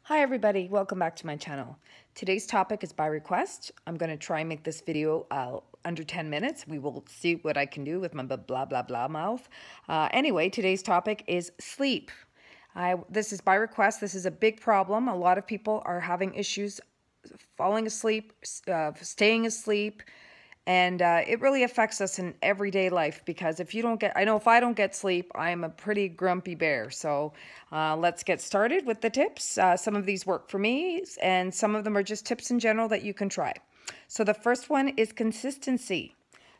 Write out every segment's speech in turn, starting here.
Hi everybody, welcome back to my channel. Today's topic is by request. I'm going to try and make this video under 10 minutes. We will see what I can do with my blah blah blah mouth. Anyway, today's topic is sleep. This is by request. This is a big problem. A lot of people are having issues falling asleep, staying asleep, and it really affects us in everyday life because if you don't get, I know if I don't get sleep, I'm a pretty grumpy bear. So let's get started with the tips. Some of these work for me and some of them are just tips in general that you can try. So the first one is consistency.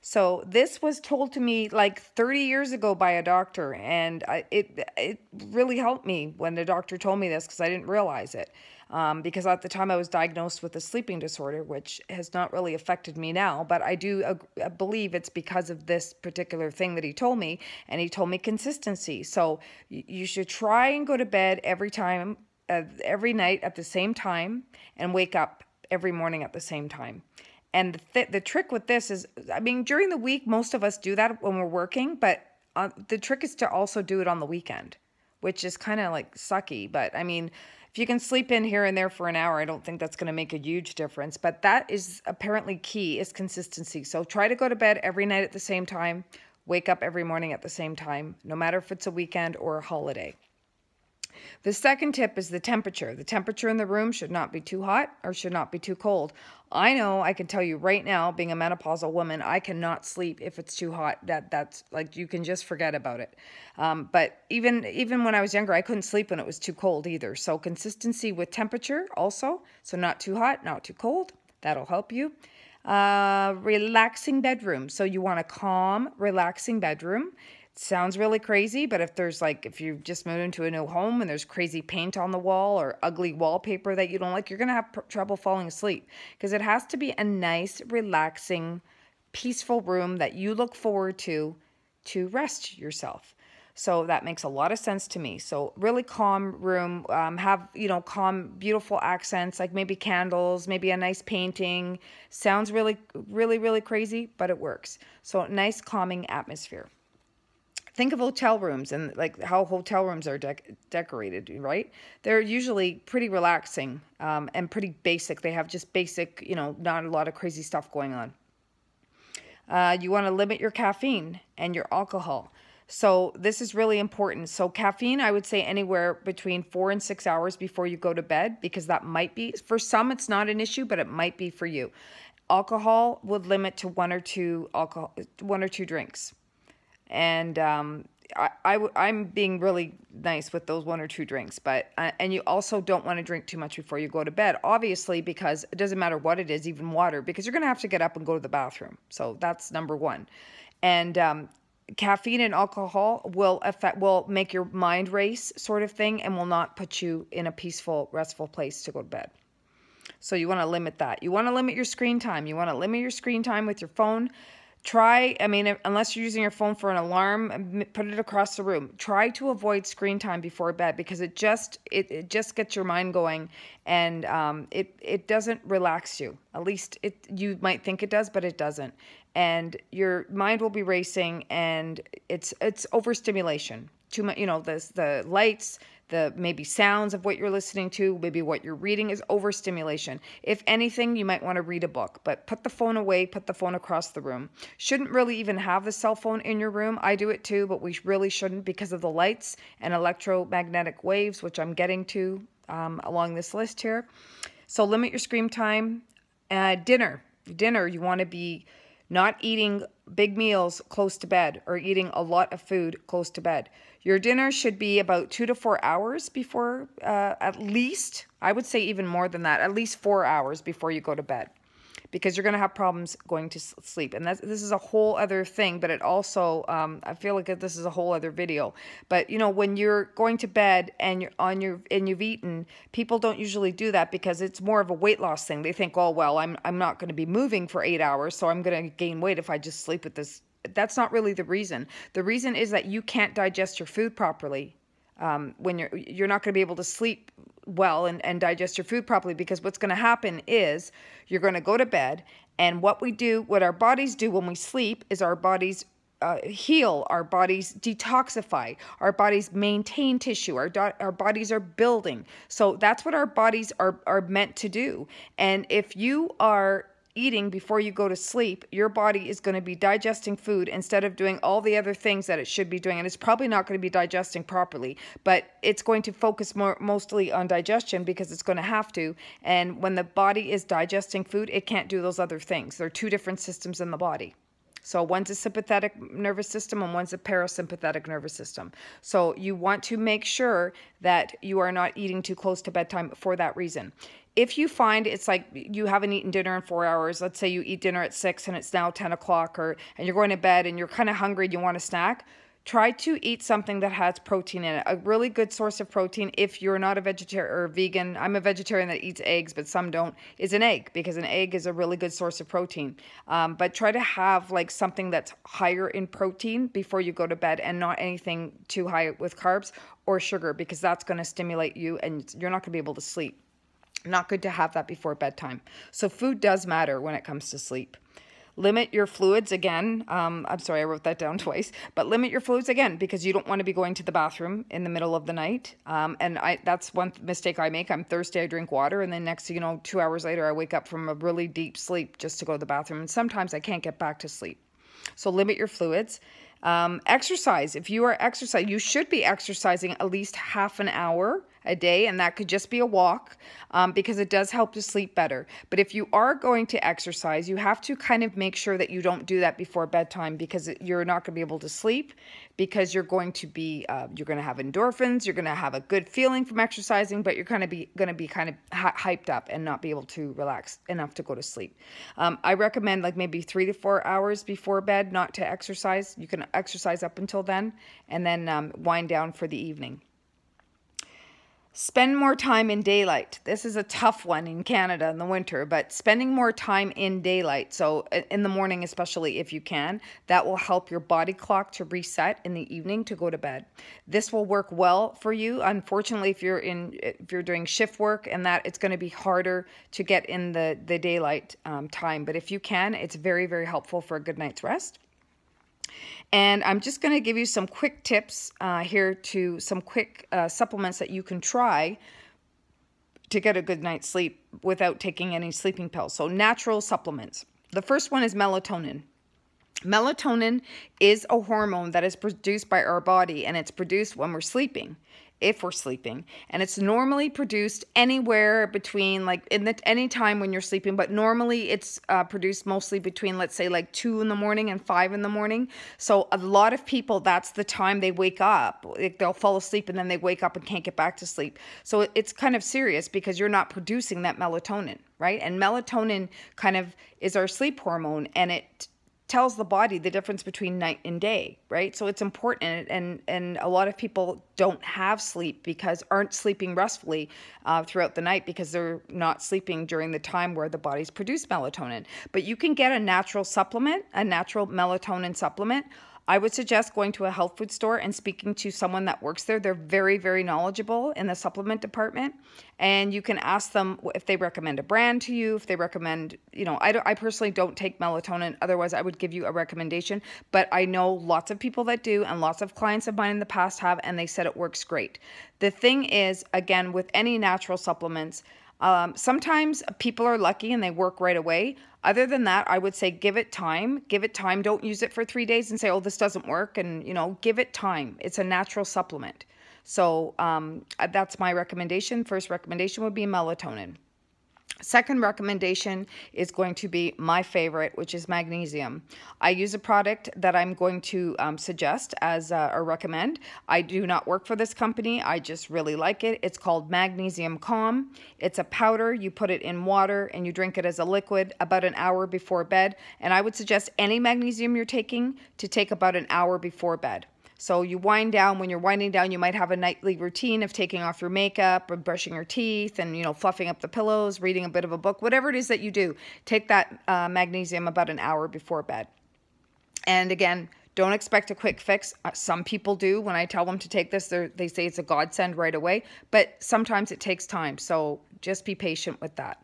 So this was told to me like 30 years ago by a doctor, and it really helped me when the doctor told me this because I didn't realize it. Because at the time I was diagnosed with a sleeping disorder, which has not really affected me now, but I do believe it's because of this particular thing that he told me, and he told me consistency. So you should try and go to bed every night at the same time, and wake up every morning at the same time. And the trick with this is, I mean, during the week, most of us do that when we're working, but the trick is to also do it on the weekend, which is kind of like sucky. But I mean, if you can sleep in here and there for an hour, I don't think that's going to make a huge difference. But that is apparently key, is consistency. So try to go to bed every night at the same time, wake up every morning at the same time, no matter if it's a weekend or a holiday. The second tip is the temperature. The temperature in the room should not be too hot or should not be too cold. I know, I can tell you right now, being a menopausal woman, I cannot sleep if it's too hot. That's like, you can just forget about it. But even when I was younger, I couldn't sleep when it was too cold either. So consistency with temperature also. So not too hot, not too cold. That'll help you. Relaxing bedroom. So you want a calm, relaxing bedroom. Sounds really crazy, but if you've just moved into a new home and there's crazy paint on the wall or ugly wallpaper that you don't like, you're going to have trouble falling asleep, because it has to be a nice, relaxing, peaceful room that you look forward to rest yourself. So that makes a lot of sense to me. So really calm room, have, calm, beautiful accents, like maybe candles, maybe a nice painting. Sounds really, really, really crazy, but it works. So nice, calming atmosphere. Think of hotel rooms and like how hotel rooms are decorated, right? They're usually pretty relaxing and pretty basic. They have just basic, not a lot of crazy stuff going on. You want to limit your caffeine and your alcohol. So this is really important. So caffeine, I would say anywhere between 4 and 6 hours before you go to bed, because that might be, for some it's not an issue, but it might be for you. Alcohol would limit to one or two drinks. And I'm being really nice with those 1 or 2 drinks, but and you also don't want to drink too much before you go to bed, obviously, because it doesn't matter what it is, even water, because you're going to have to get up and go to the bathroom. So that's number one. And caffeine and alcohol will make your mind race, sort of thing, and will not put you in a peaceful, restful place to go to bed. So you want to limit that. You want to limit your screen time. You want to limit your screen time with your phone. Unless you're using your phone for an alarm, put it across the room. Try to avoid screen time before bed, because it just gets your mind going, and it doesn't relax you. At least you might think it does, but it doesn't. And your mind will be racing, and it's overstimulation. Too much, the lights, the maybe sounds of what you're listening to, maybe what you're reading is overstimulation. If anything, you might want to read a book, but put the phone away, put the phone across the room. Shouldn't really even have the cell phone in your room. I do it too, but we really shouldn't, because of the lights and electromagnetic waves, which I'm getting to along this list here. So limit your screen time. Dinner, you want to be not eating big meals close to bed, or eating a lot of food close to bed. Your dinner should be about 2 to 4 hours before, at least, I would say even more than that, at least 4 hours before you go to bed, because you're going to have problems going to sleep. And this is a whole other thing, but it also, I feel like this is a whole other video. But, when you're going to bed and you've eaten, people don't usually do that because it's more of a weight loss thing. They think, oh, well, I'm not going to be moving for 8 hours, so I'm going to gain weight if I just sleep with this. That's not really the reason. The reason is that you can't digest your food properly. When you're not going to be able to sleep well and digest your food properly, because what's going to happen is you're going to go to bed, and what our bodies do when we sleep is our bodies heal, our bodies detoxify, our bodies maintain tissue, our bodies are building. So that's what our bodies are meant to do. And if you are eating before you go to sleep, your body is going to be digesting food instead of doing all the other things that it should be doing. And it's probably not going to be digesting properly, but it's going to focus mostly on digestion because it's going to have to. And when the body is digesting food, it can't do those other things. There are two different systems in the body. So one's a sympathetic nervous system and one's a parasympathetic nervous system. So you want to make sure that you are not eating too close to bedtime for that reason. If you find it's like you haven't eaten dinner in 4 hours, let's say you eat dinner at 6 and it's now 10 o'clock, and you're going to bed and you're kind of hungry, you want a snack, try to eat something that has protein in it. A really good source of protein, if you're not a vegetarian or vegan, I'm a vegetarian that eats eggs, but some don't, is an egg, because an egg is a really good source of protein. But try to have like something that's higher in protein before you go to bed, and not anything too high with carbs or sugar, because that's going to stimulate you and you're not going to be able to sleep. Not good to have that before bedtime. So food does matter when it comes to sleep. Limit your fluids again. I'm sorry, I wrote that down twice. But limit your fluids again, because you don't want to be going to the bathroom in the middle of the night. That's one mistake I make. I'm thirsty, I drink water, and then next thing you know, 2 hours later, I wake up from a really deep sleep just to go to the bathroom. And sometimes I can't get back to sleep. So limit your fluids. Exercise. If you are exercising, you should be exercising at least half an hour a day, and that could just be a walk, because it does help to sleep better. But if you are going to exercise, you have to kind of make sure that you don't do that before bedtime, because you're not going to be able to sleep, because you're going to have endorphins, you're going to have a good feeling from exercising, but you're going to be hyped up and not be able to relax enough to go to sleep. I recommend like maybe 3 to 4 hours before bed not to exercise. You can exercise up until then, and then wind down for the evening. Spend more time in daylight. This is a tough one in Canada in the winter, but spending more time in daylight, so in the morning especially if you can, that will help your body clock to reset in the evening to go to bed. This will work well for you. Unfortunately, if you're doing shift work and that, it's going to be harder to get in the daylight time. But if you can, it's very, very helpful for a good night's rest. And I'm just going to give you some quick tips here to some quick supplements that you can try to get a good night's sleep without taking any sleeping pills. So natural supplements. The first one is melatonin. Melatonin is a hormone that is produced by our body, and it's produced when we're sleeping, if we're sleeping. And it's normally produced anywhere between any time when you're sleeping, but normally it's produced mostly between, let's say, like 2 in the morning and 5 in the morning. So a lot of people, that's the time they wake up. They'll fall asleep and then they wake up and can't get back to sleep. So it's kind of serious, because you're not producing that melatonin, right? And melatonin kind of is our sleep hormone, and it tells the body the difference between night and day, right? So it's important, and a lot of people don't have sleep because aren't sleeping restfully throughout the night, because they're not sleeping during the time where the bodies produce melatonin. But you can get a natural supplement, a natural melatonin supplement. I would suggest going to a health food store and speaking to someone that works there. They're very, very knowledgeable in the supplement department. And you can ask them if they recommend a brand to you, if they recommend, I personally don't take melatonin. Otherwise, I would give you a recommendation. But I know lots of people that do, and lots of clients of mine in the past have, and they said it works great. The thing is, again, with any natural supplements, sometimes people are lucky and they work right away. Other than that, I would say give it time. Give it time. Don't use it for 3 days and say, oh, this doesn't work. And, give it time. It's a natural supplement. So that's my recommendation. First recommendation would be melatonin. Second recommendation is going to be my favorite, which is magnesium. I use a product that I'm going to suggest or recommend. I do not work for this company. I just really like it. It's called Magnesium Calm. It's a powder. You put it in water and you drink it as a liquid about an hour before bed. And I would suggest any magnesium you're taking to take about an hour before bed. So you wind down. When you're winding down, you might have a nightly routine of taking off your makeup or brushing your teeth and, fluffing up the pillows, reading a bit of a book, whatever it is that you do. Take that magnesium about an hour before bed. And again, don't expect a quick fix. Some people do. When I tell them to take this, they say it's a godsend right away. But sometimes it takes time. So just be patient with that.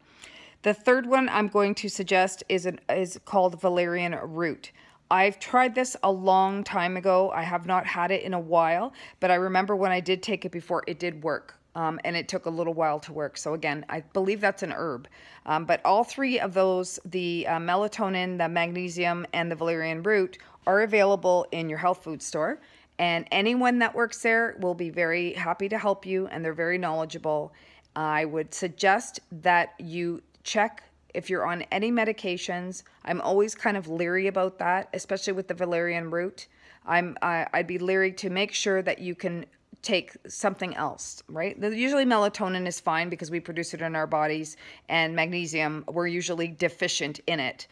The third one I'm going to suggest is called valerian root. I've tried this a long time ago. I have not had it in a while, but I remember when I did take it before, it did work. And it took a little while to work. So again, I believe that's an herb. But all three of those, the melatonin, the magnesium, and the valerian root, are available in your health food store. And anyone that works there will be very happy to help you, and they're very knowledgeable. I would suggest that you check if you're on any medications. I'm always kind of leery about that, especially with the valerian root. I'd be leery to make sure that you can take something else, right? Usually melatonin is fine because we produce it in our bodies, and magnesium, we're usually deficient in it.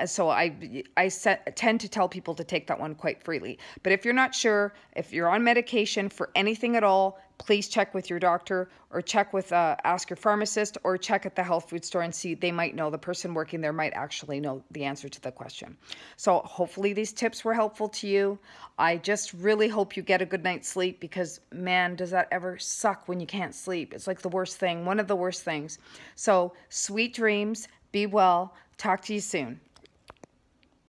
So I tend to tell people to take that one quite freely. But if you're not sure, if you're on medication for anything at all, please check with your doctor, or check with, ask your pharmacist, or check at the health food store and see. They might know, the person working there might actually know the answer to the question. So hopefully these tips were helpful to you. I just really hope you get a good night's sleep, because man, does that ever suck when you can't sleep. It's like the worst thing, one of the worst things. So sweet dreams, be well, talk to you soon.